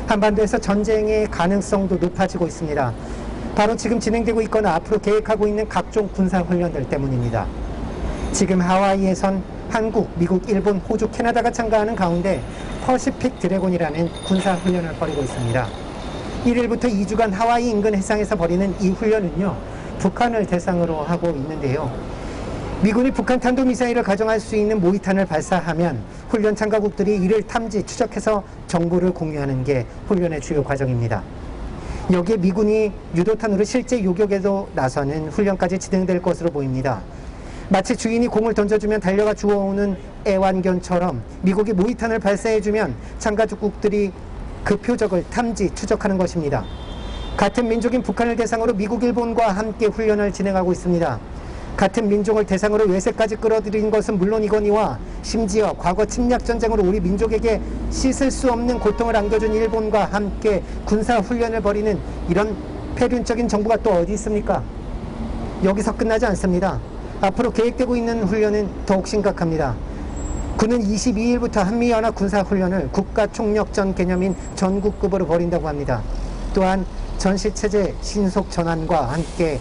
한반도에서 전쟁의 가능성도 높아지고 있습니다. 바로 지금 진행되고 있거나 앞으로 계획하고 있는 각종 군사훈련들 때문입니다. 지금 하와이에선 한국, 미국, 일본, 호주, 캐나다가 참가하는 가운데 퍼시픽 드래곤이라는 군사훈련을 벌이고 있습니다. 1일부터 2주간 하와이 인근 해상에서 벌이는 이 훈련은요, 북한을 대상으로 하고 있는데요. 미군이 북한 탄도미사일을 가정할 수 있는 모의탄을 발사하면 훈련 참가국들이 이를 탐지, 추적해서 정보를 공유하는 게 훈련의 주요 과정입니다. 여기에 미군이 유도탄으로 실제 요격에도 나서는 훈련까지 진행될 것으로 보입니다. 마치 주인이 공을 던져주면 달려가 주워오는 애완견처럼 미국이 모의탄을 발사해주면 참가국들이 그 표적을 탐지, 추적하는 것입니다. 같은 민족인 북한을 대상으로 미국, 일본과 함께 훈련을 진행하고 있습니다. 같은 민족을 대상으로 외세까지 끌어들인 것은 물론이거니와 심지어 과거 침략전쟁으로 우리 민족에게 씻을 수 없는 고통을 안겨준 일본과 함께 군사훈련을 벌이는 이런 폐륜적인 정부가 또 어디 있습니까? 여기서 끝나지 않습니다. 앞으로 계획되고 있는 훈련은 더욱 심각합니다. 군은 22일부터 한미연합 군사훈련을 국가총력전 개념인 전국급으로 벌인다고 합니다. 또한 전시체제 신속 전환과 함께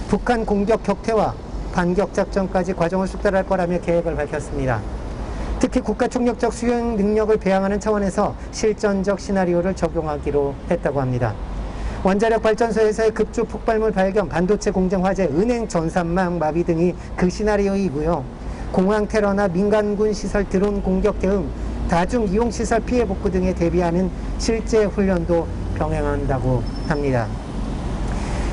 북한 공격 격퇴와 반격작전까지 과정을 숙달할 거라며 계획을 밝혔습니다. 특히 국가총력적 수행 능력을 배양하는 차원에서 실전적 시나리오를 적용하기로 했다고 합니다. 원자력 발전소에서의 급주 폭발물 발견, 반도체 공정 화재, 은행 전산망 마비 등이 그 시나리오이고요. 공항 테러나 민간군 시설 드론 공격 대응, 다중 이용 시설 피해 복구 등에 대비하는 실제 훈련도 병행한다고 합니다.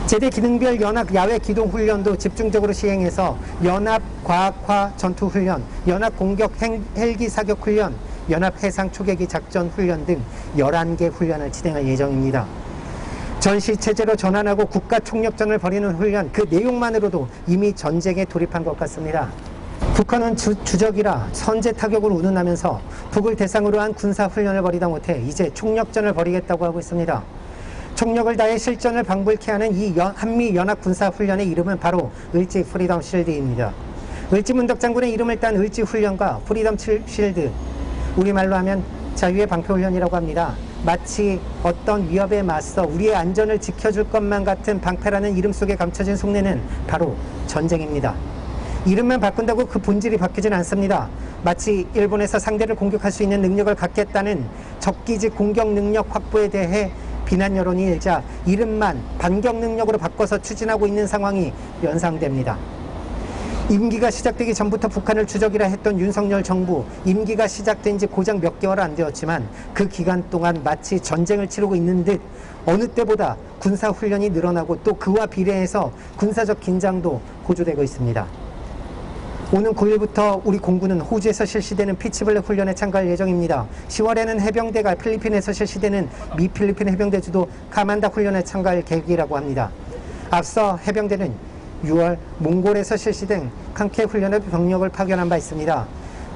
제대 기능별 연합 야외 기동 훈련도 집중적으로 시행해서 연합 과학화 전투 훈련, 연합 공격 헬기 사격 훈련, 연합 해상 초계기 작전 훈련 등 11개 훈련을 진행할 예정입니다. 전시 체제로 전환하고 국가 총력전을 벌이는 훈련, 그 내용만으로도 이미 전쟁에 돌입한 것 같습니다. 북한은 주적이라 선제 타격을 운운하면서 북을 대상으로 한 군사훈련을 벌이다 못해 이제 총력전을 벌이겠다고 하고 있습니다. 총력을 다해 실전을 방불케 하는 이 한미연합군사훈련의 이름은 바로 을지 프리덤 실드입니다. 을지 문덕 장군의 이름을 딴 을지훈련과 프리덤 실드, 우리말로 하면 자유의 방패훈련이라고 합니다. 마치 어떤 위협에 맞서 우리의 안전을 지켜줄 것만 같은 방패라는 이름 속에 감춰진 속내는 바로 전쟁입니다. 이름만 바꾼다고 그 본질이 바뀌진 않습니다. 마치 일본에서 상대를 공격할 수 있는 능력을 갖겠다는 적기지 공격 능력 확보에 대해 비난 여론이 일자 이름만 반격 능력으로 바꿔서 추진하고 있는 상황이 연상됩니다. 임기가 시작되기 전부터 북한을 주적이라 했던 윤석열 정부, 임기가 시작된 지 고작 몇 개월 안 되었지만 그 기간 동안 마치 전쟁을 치르고 있는 듯 어느 때보다 군사훈련이 늘어나고 또 그와 비례해서 군사적 긴장도 고조되고 있습니다. 오는 9일부터 우리 공군은 호주에서 실시되는 피치블랙 훈련에 참가할 예정입니다. 10월에는 해병대가 필리핀에서 실시되는 미 필리핀 해병대주도 카만다 훈련에 참가할 계획이라고 합니다. 앞서 해병대는 6월 몽골에서 실시된 칸케 훈련에 병력을 파견한 바 있습니다.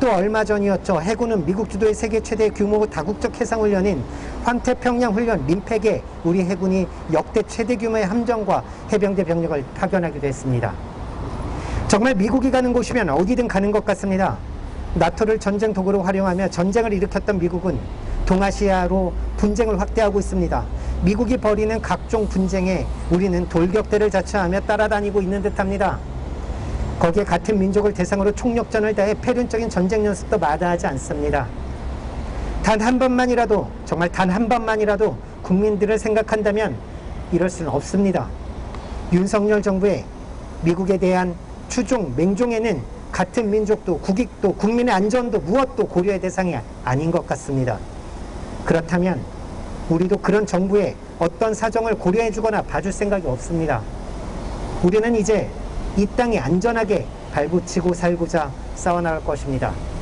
또 얼마 전이었죠. 해군은 미국 주도의 세계 최대 규모 다국적 해상훈련인 환태평양 훈련 림팩에 우리 해군이 역대 최대 규모의 함정과 해병대 병력을 파견하기도 했습니다. 정말 미국이 가는 곳이면 어디든 가는 것 같습니다. 나토를 전쟁 도구로 활용하며 전쟁을 일으켰던 미국은 동아시아로 분쟁을 확대하고 있습니다. 미국이 벌이는 각종 분쟁에 우리는 돌격대를 자처하며 따라다니고 있는 듯합니다. 거기에 같은 민족을 대상으로 총력전을 다해 폐륜적인 전쟁 연습도 마다하지 않습니다. 단 한 번만이라도, 정말 단 한 번만이라도 국민들을 생각한다면 이럴 수는 없습니다. 윤석열 정부의 미국에 대한 추종, 맹종에는 같은 민족도, 국익도, 국민의 안전도 무엇도 고려의 대상이 아닌 것 같습니다. 그렇다면 우리도 그런 정부의 어떤 사정을 고려해주거나 봐줄 생각이 없습니다. 우리는 이제 이 땅에 안전하게 발붙이고 살고자 싸워나갈 것입니다.